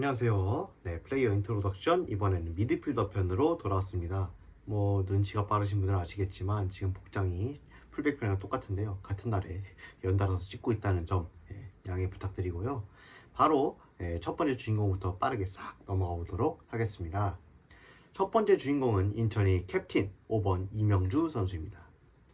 안녕하세요. 네, 플레이어 인트로덕션 이번에는 미드필더 편으로 돌아왔습니다. 뭐 눈치가 빠르신 분들은 아시겠지만 지금 복장이 풀백 편이랑 똑같은데요. 같은 날에 연달아서 찍고 있다는 점 양해 부탁드리고요. 바로 첫 번째 주인공부터 빠르게 싹 넘어가 보도록 하겠습니다. 첫 번째 주인공은 인천의 캡틴 5번 이명주 선수입니다.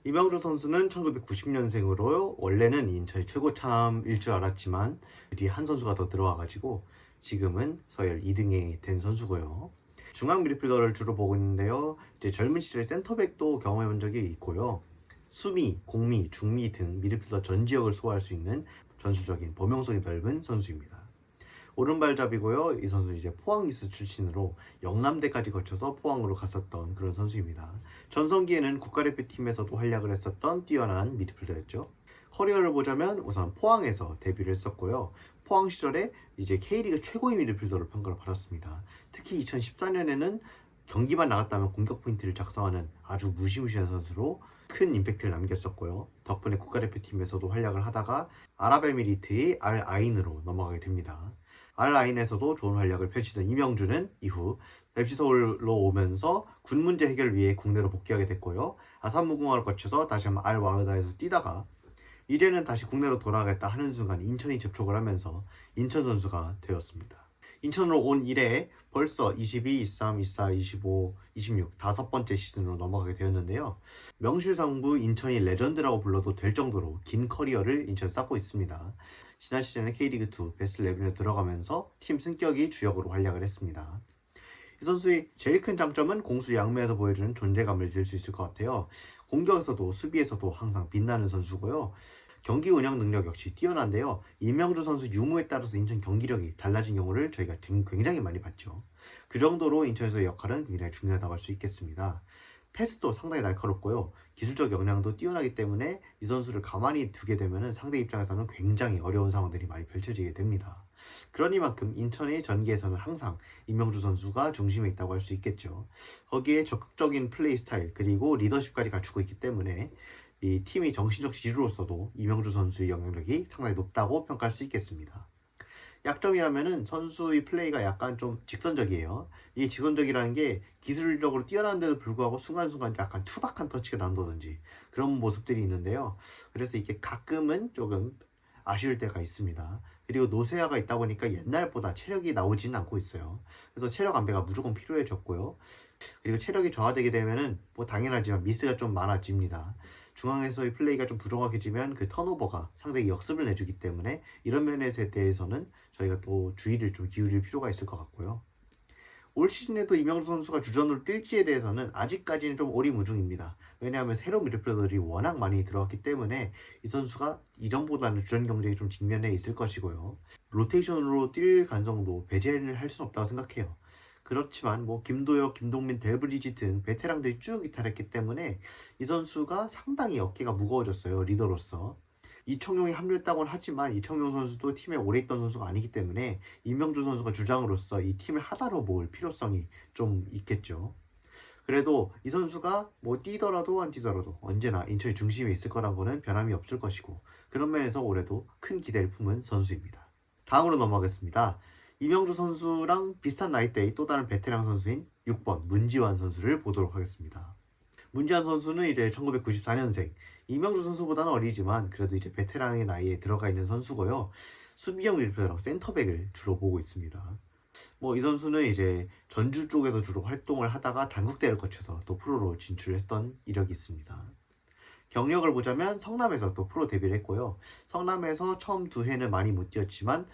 이명주 선수는 1990년생으로 원래는 인천의 최고참일 줄 알았지만 뒤에 한 선수가 더 들어와가지고 지금은 서열 2등이 된 선수고요. 중앙 미드필더를 주로 보고 있는데요. 이제 젊은 시절에 센터백도 경험해 본 적이 있고요. 수미, 공미, 중미 등 미드필더 전 지역을 소화할 수 있는 전술적인 범용성이 넓은 선수입니다. 오른발잡이고요. 이 선수는 이제 포항 이스 출신으로 영남대까지 거쳐서 포항으로 갔었던 그런 선수입니다. 전성기에는 국가대표팀에서도 활약을 했었던 뛰어난 미드필더였죠. 커리어를 보자면 우선 포항에서 데뷔를 했었고요. 포항 시절에 이제 K리그 최고의 미드필더로 평가를 받았습니다. 특히 2014년에는 경기만 나갔다면 공격 포인트를 작성하는 아주 무시무시한 선수로 큰 임팩트를 남겼었고요. 덕분에 국가대표팀에서도 활약을 하다가 아랍에미리트의 알 아인으로 넘어가게 됩니다. 알 아인에서도 좋은 활약을 펼치던 이명주는 이후 FC 서울로 오면서 군 문제 해결을 위해 국내로 복귀하게 됐고요. 아산 무궁화를 거쳐서 다시 한번 알 와흐다에서 뛰다가 이제는 다시 국내로 돌아가겠다 하는 순간 인천이 접촉을 하면서 인천 선수가 되었습니다. 인천으로 온 이래 벌써 22, 23, 24, 25, 26 다섯 번째 시즌으로 넘어가게 되었는데요. 명실상부 인천이 레전드라고 불러도 될 정도로 긴 커리어를 인천 쌓고 있습니다. 지난 시즌에 K리그2 베스트 11에 들어가면서 팀 승격이 주역으로 활약을 했습니다. 이 선수의 제일 큰 장점은 공수 양면에서 보여주는 존재감을 들 수 있을 것 같아요. 공격에서도 수비에서도 항상 빛나는 선수고요. 경기 운영 능력 역시 뛰어난데요. 이명주 선수 유무에 따라서 인천 경기력이 달라진 경우를 저희가 굉장히 많이 봤죠. 그 정도로 인천에서의 역할은 굉장히 중요하다고 할 수 있겠습니다. 패스도 상당히 날카롭고요. 기술적 역량도 뛰어나기 때문에 이 선수를 가만히 두게 되면 상대 입장에서는 굉장히 어려운 상황들이 많이 펼쳐지게 됩니다. 그러니만큼 인천의 전기에서는 항상 이명주 선수가 중심에 있다고 할 수 있겠죠. 거기에 적극적인 플레이 스타일 그리고 리더십까지 갖추고 있기 때문에 이 팀의 정신적 지주로서도 이명주 선수의 영향력이 상당히 높다고 평가할 수 있겠습니다. 약점이라면은 선수의 플레이가 약간 좀 직선적이에요. 이 직선적이라는 게 기술적으로 뛰어난데도 불구하고 순간순간 약간 투박한 터치가 나온다든지 그런 모습들이 있는데요. 그래서 이게 가끔은 조금 아쉬울 때가 있습니다. 그리고 노쇠화가 있다 보니까 옛날보다 체력이 나오지는 않고 있어요. 그래서 체력 안배가 무조건 필요해졌고요. 그리고 체력이 저하되게 되면은 뭐 당연하지만 미스가 좀 많아집니다. 중앙에서의 플레이가 좀 부족하게지면 그 턴오버가 상대에게 역습을 내주기 때문에 이런 면에 대해서는 저희가 또 주의를 좀 기울일 필요가 있을 것 같고요. 올 시즌에도 이명주 선수가 주전으로 뛸지에 대해서는 아직까지는 좀 오리무중입니다. 왜냐하면 새로운 미드필더들이 워낙 많이 들어왔기 때문에 이 선수가 이전보다는 주전 경쟁이 좀 직면해 있을 것이고요. 로테이션으로 뛸 가능성도 배제를 할 수는 없다고 생각해요. 그렇지만 뭐 김도혁, 김동민, 델브리지 등 베테랑들이 쭉 이탈했기 때문에 이 선수가 상당히 어깨가 무거워졌어요. 리더로서. 이청용이 합류했다고는 하지만 이청용 선수도 팀에 오래 있던 선수가 아니기 때문에 이명주 선수가 주장으로서 이 팀을 하나로 모을 필요성이 좀 있겠죠. 그래도 이 선수가 뭐 뛰더라도 안 뛰더라도 언제나 인천의 중심에 있을 거란 거는 변함이 없을 것이고 그런 면에서 올해도 큰 기대를 품은 선수입니다. 다음으로 넘어가겠습니다. 이명주 선수랑 비슷한 나이대의 또 다른 베테랑 선수인 6번 문지환 선수를 보도록 하겠습니다. 문지환 선수는 이제 1994년생, 이명주 선수보다는 어리지만 그래도 이제 베테랑의 나이에 들어가 있는 선수고요. 수비형 미드필더랑 센터백을 주로 보고 있습니다. 뭐 이 선수는 이제 전주 쪽에서 주로 활동을 하다가 단국대를 거쳐서 또 프로로 진출했던 이력이 있습니다. 경력을 보자면 성남에서 또 프로 데뷔를 했고요. 성남에서 처음 두 해는 많이 못 뛰었지만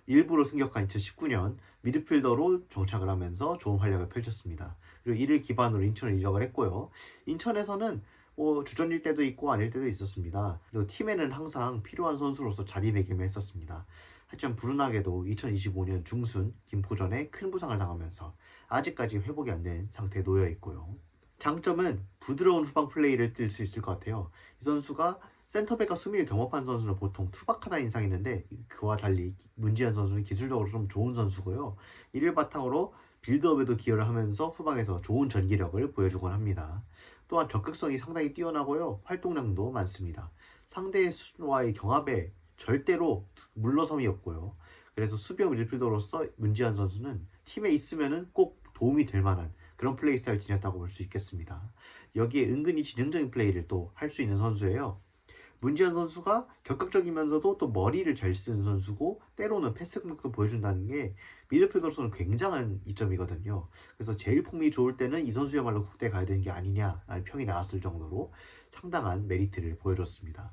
일부로 승격한 2019년 미드필더로 정착을 하면서 좋은 활약을 펼쳤습니다. 그리고 이를 기반으로 인천을 이적을 했고요. 인천에서는 뭐 주전일 때도 있고 아닐 때도 있었습니다. 그리고 팀에는 항상 필요한 선수로서 자리매김했었습니다. 하지만 불운하게도 2025년 중순 김포전에 큰 부상을 당하면서 아직까지 회복이 안 된 상태에 놓여 있고요. 장점은 부드러운 후방 플레이를 뛸 수 있을 것 같아요. 이 선수가 센터백과 수비를 경험한 선수는 보통 투박하다 인상이 있는데 그와 달리 문지현 선수는 기술적으로 좀 좋은 선수고요. 이를 바탕으로 빌드업에도 기여를 하면서 후방에서 좋은 전기력을 보여주곤 합니다. 또한 적극성이 상당히 뛰어나고요. 활동량도 많습니다. 상대와의 경합에 절대로 물러섬이 없고요. 그래서 수비형 미드필더로서 문지한 선수는 팀에 있으면은 꼭 도움이 될 만한 그런 플레이 스타일을 지녔다고 볼 수 있겠습니다. 여기에 은근히 지능적인 플레이를 또 할 수 있는 선수예요. 문지한 선수가 적극적이면서도 또 머리를 잘 쓰는 선수고 때로는 패스 능력도 보여준다는 게 미드필더로서는 굉장한 이점이거든요. 그래서 제일 폼이 좋을 때는 이 선수야말로 국대에 가야 되는 게 아니냐라는 평이 나왔을 정도로 상당한 메리트를 보여줬습니다.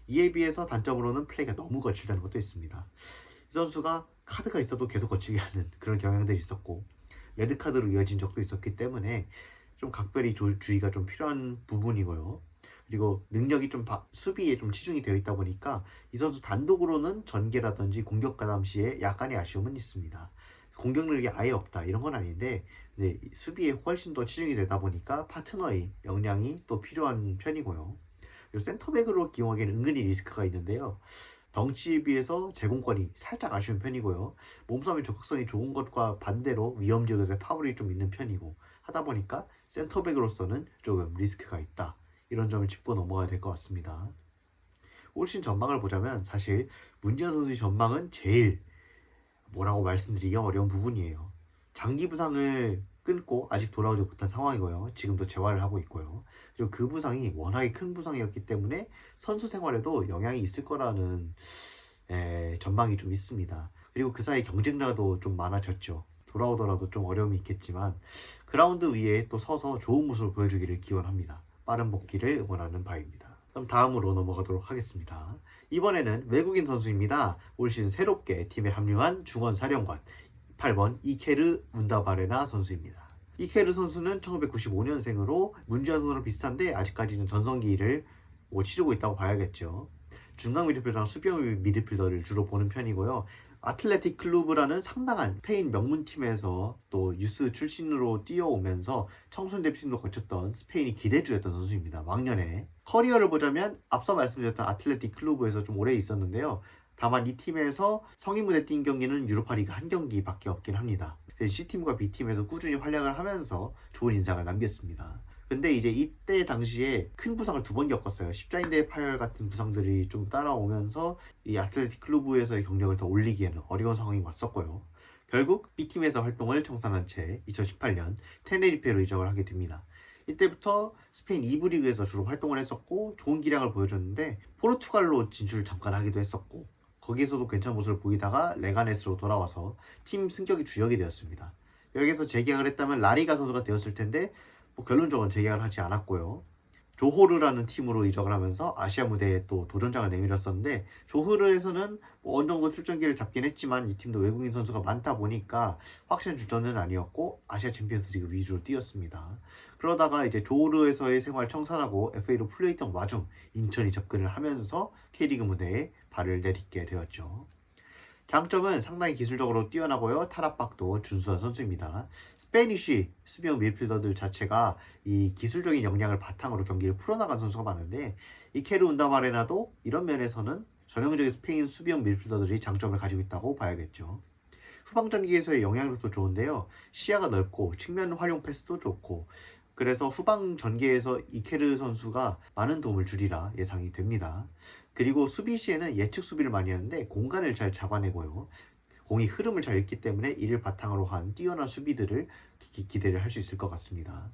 이에 비해서 단점으로는 플레이가 너무 거칠다는 것도 있습니다. 이 선수가 카드가 있어도 계속 거치게 하는 그런 경향들이 있었고 레드카드로 이어진 적도 있었기 때문에 좀 각별히 주의가 좀 필요한 부분이고요. 그리고 능력이 좀 수비에 좀 치중이 되어 있다 보니까 이 선수 단독으로는 전개라든지 공격 가담 시에 약간의 아쉬움은 있습니다. 공격력이 아예 없다 이런 건 아닌데 네, 수비에 훨씬 더 치중이 되다 보니까 파트너의 역량이 또 필요한 편이고요. 그리고 센터백으로 기용하기에는 은근히 리스크가 있는데요. 덩치에 비해서 제공권이 살짝 아쉬운 편이고요. 몸싸움의 적극성이 좋은 것과 반대로 위험 지역에서 파울이 좀 있는 편이고 하다 보니까 센터백으로서는 조금 리스크가 있다. 이런 점을 짚고 넘어가야 될 것 같습니다. 올 시즌 전망을 보자면 사실 문지한 선수의 전망은 제일 뭐라고 말씀드리기가 어려운 부분이에요. 장기 부상을 끊고 아직 돌아오지 못한 상황이고요. 지금도 재활을 하고 있고요. 그리고 그 부상이 워낙에 큰 부상이었기 때문에 선수 생활에도 영향이 있을 거라는 전망이 좀 있습니다. 그리고 그 사이 경쟁자도 좀 많아졌죠. 돌아오더라도 좀 어려움이 있겠지만 그라운드 위에 또 서서 좋은 모습을 보여주기를 기원합니다. 빠른 복귀를 응원하는 바입니다. 그럼 다음으로 넘어가도록 하겠습니다. 이번에는 외국인 선수입니다. 올 시즌 새롭게 팀에 합류한 중원 사령관 8번 이케르 운다바레나 선수입니다. 이케르 선수는 1995년생으로 문지한 선수랑 비슷한데 아직까지는 전성기를 치르고 있다고 봐야겠죠. 중앙 미드필더랑 수비형 미드필더를 주로 보는 편이고요. 아틀레틱 클루브라는 상당한 스페인 명문팀에서 또 유스 출신으로 뛰어오면서 청소년 대표팀도 거쳤던 스페인이 기대주였던 선수입니다. 왕년에 커리어를 보자면 앞서 말씀드렸던 아틀레틱 클루브에서 좀 오래 있었는데요. 다만 이 팀에서 성인 무대 뛴 경기는 유로파 리그 한 경기밖에 없긴 합니다. C팀과 B팀에서 꾸준히 활약을 하면서 좋은 인상을 남겼습니다. 근데 이제 이때 당시에 큰 부상을 2번 겪었어요. 십자인대 파열 같은 부상들이 좀 따라오면서 이 아틀레틱 클루브에서의 경력을 더 올리기에는 어려운 상황이 왔었고요. 결국 B팀에서 활동을 청산한 채 2018년 테네리페로 이적을 하게 됩니다. 이때부터 스페인 2부 리그에서 주로 활동을 했었고 좋은 기량을 보여줬는데 포르투갈로 진출을 잠깐 하기도 했었고 거기에서도 괜찮은 모습을 보이다가 레가네스로 돌아와서 팀 승격이 주역이 되었습니다. 여기에서 재계약을 했다면 라리가 선수가 되었을 텐데 결론적으로는 재계약을 하지 않았고요. 조호르라는 팀으로 이적을 하면서 아시아 무대에 또 도전장을 내밀었었는데 조호르에서는 어느 정도 출전기를 잡긴 했지만 이 팀도 외국인 선수가 많다 보니까 확실한 주전은 아니었고 아시아 챔피언스리그 위주로 뛰었습니다. 그러다가 이제 조호르에서의 생활 청산하고 FA로 풀려있던 와중 인천이 접근을 하면서 K리그 무대에 발을 내딛게 되었죠. 장점은 상당히 기술적으로 뛰어나고요. 탈압박도 준수한 선수입니다. 스페니쉬 수비형 미드필더들 자체가 이 기술적인 역량을 바탕으로 경기를 풀어나간 선수가 많은데 이 케르 운다마레나도 이런 면에서는 전형적인 스페인 수비형 미드필더들이 장점을 가지고 있다고 봐야겠죠. 후방 전개에서의 영향력도 좋은데요. 시야가 넓고 측면 활용 패스도 좋고 그래서 후방 전개에서 이케르 선수가 많은 도움을 주리라 예상이 됩니다. 그리고 수비 시에는 예측 수비를 많이 하는데 공간을 잘 잡아내고요. 공이 흐름을 잘 읽기 때문에 이를 바탕으로 한 뛰어난 수비들을 기대를 할 수 있을 것 같습니다.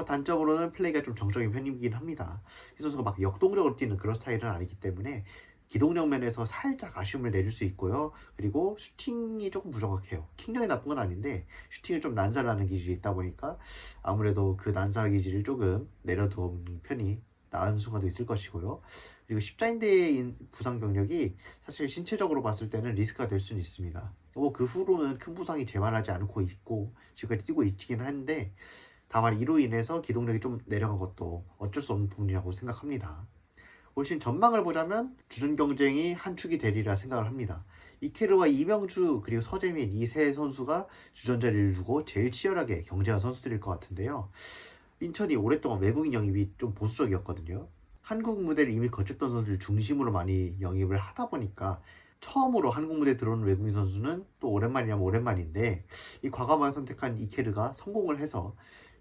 단점으로는 플레이가 좀 정적인 편이긴 합니다. 이 선수가 막 역동적으로 뛰는 그런 스타일은 아니기 때문에 기동력 면에서 살짝 아쉬움을 내줄 수 있고요. 그리고 슈팅이 조금 부정확해요. 킥력이 나쁜 건 아닌데 슈팅을 좀 난사하는 기질이 있다 보니까 아무래도 그 난사 기질을 조금 내려두는 편이 나은 순간도 있을 것이고요. 그리고 십자인대의 부상 경력이 사실 신체적으로 봤을 때는 리스크가 될 수는 있습니다. 그 후로는 큰 부상이 재발하지 않고 있고 지금까지 뛰고 있긴 한데 다만 이로 인해서 기동력이 좀 내려간 것도 어쩔 수 없는 부분이라고 생각합니다. 올 시즌 전망을 보자면 주전 경쟁이 한 축이 되리라 생각을 합니다. 이케르와 이명주 그리고 서재민 이 세 선수가 주전 자리를 두고 제일 치열하게 경쟁한 선수들일 것 같은데요. 인천이 오랫동안 외국인 영입이 좀 보수적이었거든요. 한국 무대를 이미 거쳤던 선수를 중심으로 많이 영입을 하다 보니까 처음으로 한국 무대에 들어오는 외국인 선수는 또 오랜만이라면 오랜만인데 이 과감하게 선택한 이케르가 성공을 해서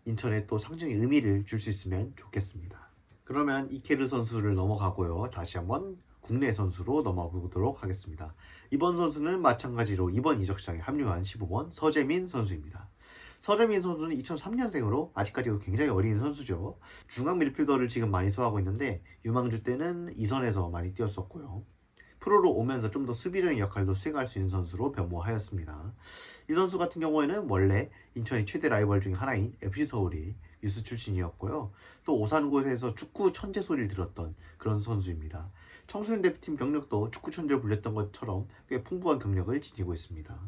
인천에 또 상징의 의미를 줄 수 있으면 좋겠습니다. 그러면 이케르 선수를 넘어가고요. 다시 한번 국내 선수로 넘어가 보도록 하겠습니다. 이번 선수는 마찬가지로 이번 이적 시장에 합류한 15번 서재민 선수입니다. 서재민 선수는 2003년생으로 아직까지도 굉장히 어린 선수죠. 중앙 미드필더를 지금 많이 소화하고 있는데 유망주 때는 2선에서 많이 뛰었었고요. 프로로 오면서 좀 더 수비적인 역할도 수행할 수 있는 선수로 변모하였습니다. 이 선수 같은 경우에는 원래 인천의 최대 라이벌 중에 하나인 FC 서울이 유스 출신이었고요. 또 오산고에서 축구 천재 소리를 들었던 그런 선수입니다. 청소년 대표팀 경력도 축구 천재로 불렸던 것처럼 꽤 풍부한 경력을 지니고 있습니다.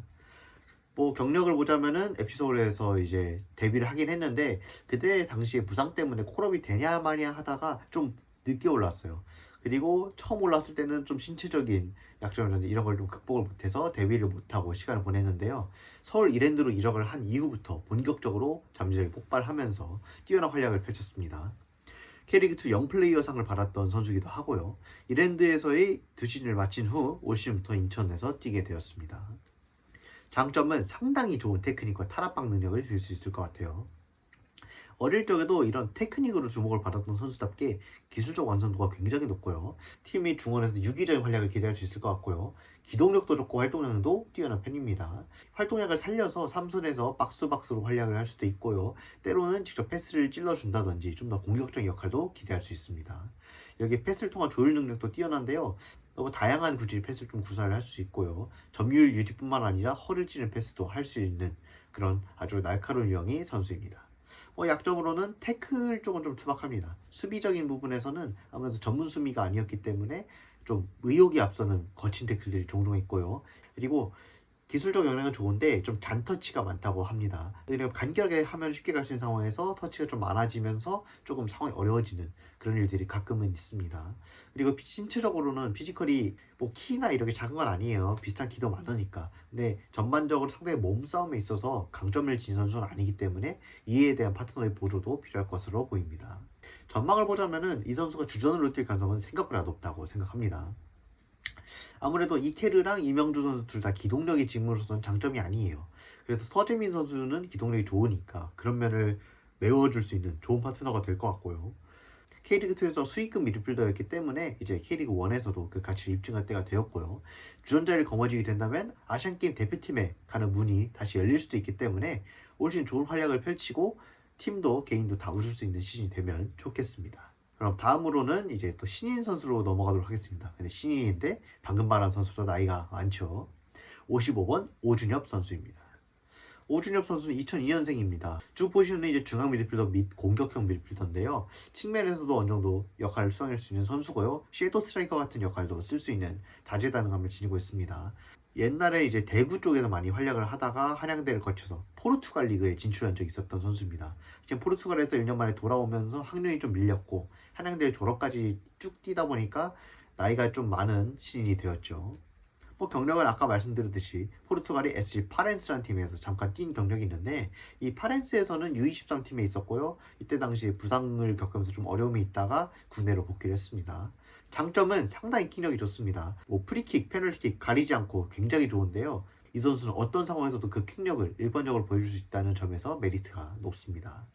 뭐 경력을 보자면은 FC 서울에서 이제 데뷔를 하긴 했는데 그때 당시에 부상 때문에 콜업이 되냐 마냐 하다가 좀 늦게 올랐어요. 그리고 처음 올랐을 때는 좀 신체적인 약점이라든지 이런 걸 좀 극복을 못해서 데뷔를 못하고 시간을 보냈는데요. 서울 이랜드로 이적을 한 이후부터 본격적으로 잠재력이 폭발하면서 뛰어난 활약을 펼쳤습니다. K리그2 영플레이어상을 받았던 선수이기도 하고요. 이랜드에서의 2시즌을 마친 후 올 시즌부터 인천에서 뛰게 되었습니다. 장점은 상당히 좋은 테크닉과 탈압박 능력을 줄 수 있을 것 같아요. 어릴 적에도 이런 테크닉으로 주목을 받았던 선수답게 기술적 완성도가 굉장히 높고요. 팀이 중원에서 유기적인 활약을 기대할 수 있을 것 같고요. 기동력도 좋고 활동량도 뛰어난 편입니다. 활동량을 살려서 3선에서 박스박스로 활약을 할 수도 있고요. 때로는 직접 패스를 찔러준다든지 좀 더 공격적인 역할도 기대할 수 있습니다. 여기 패스를 통한 조율 능력도 뛰어난데요. 너무 다양한 구질의 패스를 좀 구사를 할 수 있고요. 점유율 유지뿐만 아니라 허를 찌는 패스도 할 수 있는 그런 아주 날카로운 유형의 선수입니다. 약점으로는 태클 쪽은 좀 투박합니다. 수비적인 부분에서는 아무래도 전문 수비가 아니었기 때문에 좀 의욕이 앞서는 거친 태클들이 종종 있고요. 그리고 기술적 역량은 좋은데 좀 잔터치가 많다고 합니다. 왜냐면 간결하게 하면 쉽게 갈 수 있는 상황에서 터치가 좀 많아지면서 조금 상황이 어려워지는 그런 일들이 가끔은 있습니다. 그리고 신체적으로는 피지컬이 뭐 키나 이렇게 작은 건 아니에요. 비슷한 키도 많으니까. 근데 전반적으로 상대의 몸싸움에 있어서 강점을 지닌 선수는 아니기 때문에 이에 대한 파트너의 보조도 필요할 것으로 보입니다. 전망을 보자면은 이 선수가 주전으로 뛸 가능성은 생각보다 높다고 생각합니다. 아무래도 이케르랑 이명주 선수 둘 다 기동력이 지금으로서는 장점이 아니에요. 그래서 서재민 선수는 기동력이 좋으니까 그런 면을 메워줄 수 있는 좋은 파트너가 될 것 같고요. K리그2에서 수익급 미드필더였기 때문에 이제 K리그1에서도 그 가치를 입증할 때가 되었고요. 주전자를 거머쥐게 된다면 아시안게임 대표팀에 가는 문이 다시 열릴 수도 있기 때문에 올 시즌 좋은 활약을 펼치고 팀도 개인도 다 웃을 수 있는 시즌이 되면 좋겠습니다. 그럼 다음으로는 이제 또 신인 선수로 넘어가도록 하겠습니다. 근데 신인인데 방금 말한 선수보다 나이가 많죠. 55번 오준엽 선수입니다. 오준엽 선수는 2002년생입니다. 주 포지션은 이제 중앙 미드필더 및 공격형 미드필더인데요. 측면에서도 어느 정도 역할을 수행할 수 있는 선수고요. 섀도우 스트라이커 같은 역할도 쓸 수 있는 다재다능함을 지니고 있습니다. 옛날에 이제 대구 쪽에서 많이 활약을 하다가 한양대를 거쳐서 포르투갈 리그에 진출한 적이 있었던 선수입니다. 지금 포르투갈에서 1년 만에 돌아오면서 학년이 좀 밀렸고 한양대 졸업까지 쭉 뛰다 보니까 나이가 좀 많은 신인이 되었죠. 경력은 아까 말씀드렸듯이 포르투갈이 SC 파렌스라는 팀에서 잠깐 뛴 경력이 있는데 이 파렌스에서는 U23 팀에 있었고요. 이때 당시에 부상을 겪으면서 좀 어려움이 있다가 국내로 복귀를 했습니다. 장점은 상당히 킥력이 좋습니다. 프리킥, 페널티킥 가리지 않고 굉장히 좋은데요. 이 선수는 어떤 상황에서도 그 킥력을 일관적으로 보여줄 수 있다는 점에서 메리트가 높습니다.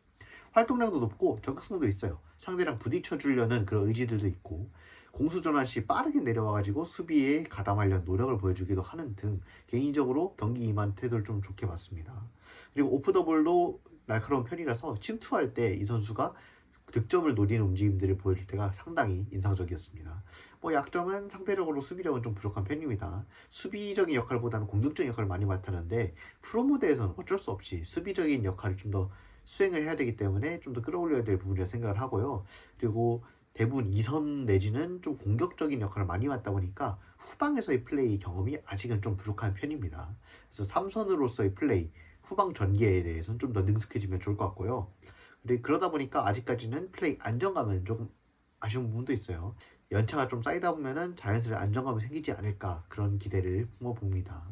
활동량도 높고 적극성도 있어요. 상대랑 부딪혀 주려는 그런 의지들도 있고 공수 전환 시 빠르게 내려와가지고 수비에 가담하려는 노력을 보여주기도 하는 등 개인적으로 경기 임한 태도를 좀 좋게 봤습니다. 그리고 오프 더 볼도 날카로운 편이라서 침투할 때 이 선수가 득점을 노리는 움직임들을 보여줄 때가 상당히 인상적이었습니다. 약점은 상대적으로 수비력은 좀 부족한 편입니다. 수비적인 역할보다는 공격적인 역할을 많이 맡았는데 프로 무대에서는 어쩔 수 없이 수비적인 역할을 좀 더 수행을 해야 되기 때문에 좀 더 끌어올려야 될 부분이라 생각을 하고요. 그리고 대부분 2선 내지는 좀 공격적인 역할을 많이 맡다 보니까 후방에서의 플레이 경험이 아직은 좀 부족한 편입니다. 그래서 3선으로서의 플레이, 후방 전개에 대해서는 좀 더 능숙해지면 좋을 것 같고요. 그러다 보니까 아직까지는 플레이 안정감은 조금 아쉬운 부분도 있어요. 연차가 좀 쌓이다 보면은 자연스레 안정감이 생기지 않을까 그런 기대를 품어봅니다.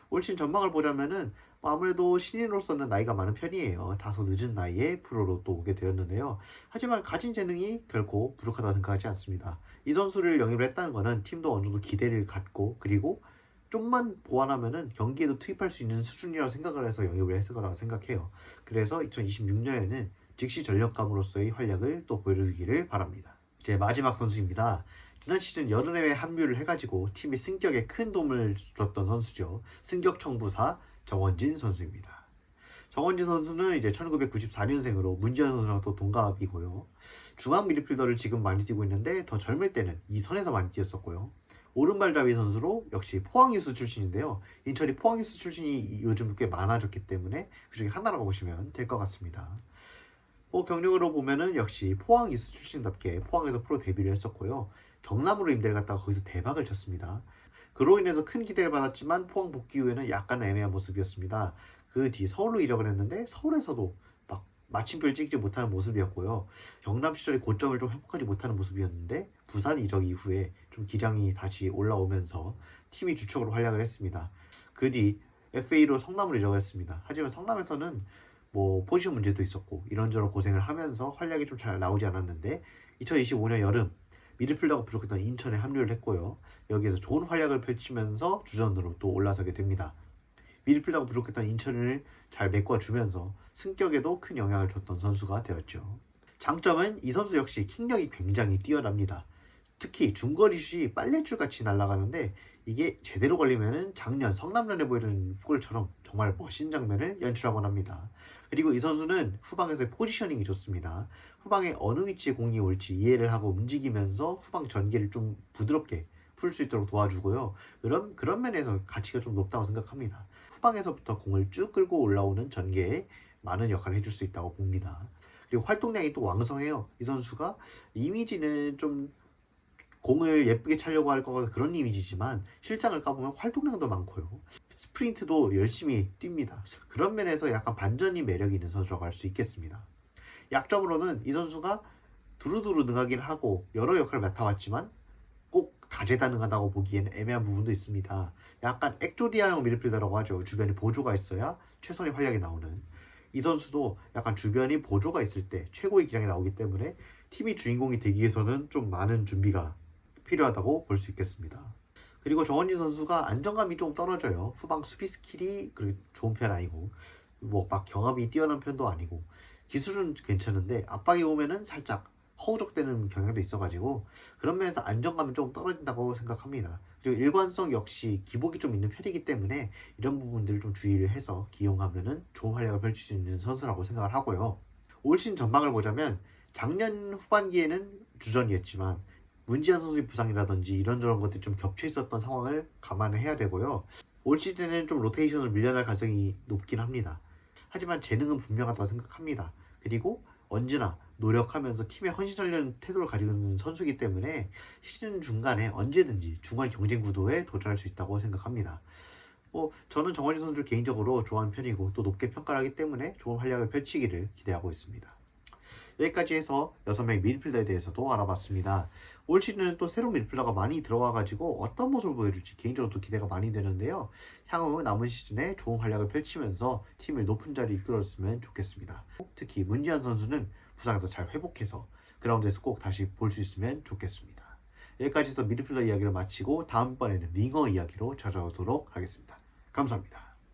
올 시즌 전망을 보자면은 아무래도 신인으로서는 나이가 많은 편이에요. 다소 늦은 나이에 프로로 또 오게 되었는데요. 하지만 가진 재능이 결코 부족하다고 생각하지 않습니다. 이 선수를 영입을 했다는 것은 팀도 어느 정도 기대를 갖고 그리고 좀만 보완하면은 경기에도 투입할 수 있는 수준이라고 생각을 해서 영입을 했을 거라고 생각해요. 그래서 2026년에는 즉시 전력감으로서의 활약을 또 보여주기를 바랍니다. 이제 마지막 선수입니다. 지난 시즌 여름에 합류를 해가지고 팀의 승격에 큰 도움을 줬던 선수죠. 승격 청부사 정원진 선수입니다. 정원진 선수는 이제 1994년생으로 문지현 선수랑 또 동갑이고요. 중앙 미드필더를 지금 많이 뛰고 있는데 더 젊을 때는 이 선에서 많이 뛰었었고요. 오른발잡이 선수로 역시 포항유스 출신인데요. 인천이 포항유스 출신이 요즘 꽤 많아졌기 때문에 그중에 하나라고 보시면 될 것 같습니다. 경력으로 보면은 역시 포항유스 출신답게 포항에서 프로 데뷔를 했었고요. 경남으로 임대를 갔다가 거기서 대박을 쳤습니다. 그로 인해서 큰 기대를 받았지만 포항 복귀 후에는 약간 애매한 모습이었습니다. 그 뒤 서울로 이적을 했는데 서울에서도 막 마침표를 찍지 못하는 모습이었고요. 경남 시절의 고점을 좀 회복하지 못하는 모습이었는데 부산 이적 이후에 좀 기량이 다시 올라오면서 팀이 주축으로 활약을 했습니다. 그 뒤 FA로 성남으로 이적을 했습니다. 하지만 성남에서는 뭐 포지션 문제도 있었고 이런저런 고생을 하면서 활약이 좀 잘 나오지 않았는데 2025년 여름 미드필더가 부족했던 인천에 합류를 했고요. 여기에서 좋은 활약을 펼치면서 주전으로 또 올라서게 됩니다. 미드필더가 부족했던 인천을 잘 메꿔주면서 승격에도 큰 영향을 줬던 선수가 되었죠. 장점은 이 선수 역시 킥력이 굉장히 뛰어납니다. 특히 중거리 슛이 빨래줄 같이 날아가는데 이게 제대로 걸리면은 작년 성남전에 보여준 골처럼 정말 멋진 장면을 연출하곤 합니다. 그리고 이 선수는 후방에서의 포지셔닝이 좋습니다. 후방에 어느 위치에 공이 올지 이해를 하고 움직이면서 후방 전개를 좀 부드럽게 풀 수 있도록 도와주고요. 그런 면에서 가치가 좀 높다고 생각합니다. 후방에서부터 공을 쭉 끌고 올라오는 전개에 많은 역할을 해줄 수 있다고 봅니다. 그리고 활동량이 또 왕성해요. 이 선수가 이미지는 좀 공을 예쁘게 차려고 할 것 같은 그런 이미지지만 실장을 까보면 활동량도 많고요. 스프린트도 열심히 뜁니다. 그런 면에서 약간 반전이 매력이 있는 선수라고 할 수 있겠습니다. 약점으로는 이 선수가 두루두루 능하긴 하고 여러 역할을 맡아왔지만 꼭 다재다능하다고 보기에는 애매한 부분도 있습니다. 약간 엑조디아형 미드필더라고 하죠. 주변에 보조가 있어야 최선의 활약이 나오는. 이 선수도 약간 주변이 보조가 있을 때 최고의 기량이 나오기 때문에 팀이 주인공이 되기 위해서는 좀 많은 준비가 필요하다고 볼 수 있겠습니다. 그리고 정원진 선수가 안정감이 좀 떨어져요. 후방 수비 스킬이 그렇게 좋은 편 아니고 뭐 막 경험이 뛰어난 편도 아니고 기술은 괜찮은데 압박이 오면은 살짝 허우적대는 경향도 있어가지고 그런 면에서 안정감은 좀 떨어진다고 생각합니다. 그리고 일관성 역시 기복이 좀 있는 편이기 때문에 이런 부분들을 좀 주의를 해서 기용하면은 좋은 활약을 펼칠 수 있는 선수라고 생각을 하고요. 올 시즌 전망을 보자면 작년 후반기에는 주전이었지만 문지한 선수의 부상이라든지 이런저런 것들이 좀 겹쳐 있었던 상황을 감안을 해야 되고요. 올 시즌에는 좀 로테이션을 밀려날 가능성이 높긴 합니다. 하지만 재능은 분명하다고 생각합니다. 그리고 언제나 노력하면서 팀에 헌신하려는 태도를 가지고 있는 선수이기 때문에 시즌 중간에 언제든지 중간 경쟁 구도에 도전할 수 있다고 생각합니다. 저는 정원진 선수를 개인적으로 좋아하는 편이고 또 높게 평가를 하기 때문에 좋은 활약을 펼치기를 기대하고 있습니다. 여기까지 해서 6명의 미드필더에 대해서도 알아봤습니다. 올 시즌은 또 새로운 미드필더가 많이 들어와가지고 어떤 모습을 보여줄지 개인적으로 또 기대가 많이 되는데요. 향후 남은 시즌에 좋은 활약을 펼치면서 팀을 높은 자리에 이끌었으면 좋겠습니다. 특히 문지한 선수는 부상에서 잘 회복해서 그라운드에서 꼭 다시 볼 수 있으면 좋겠습니다. 여기까지 해서 미드필더 이야기를 마치고 다음번에는 윙어 이야기로 찾아오도록 하겠습니다. 감사합니다.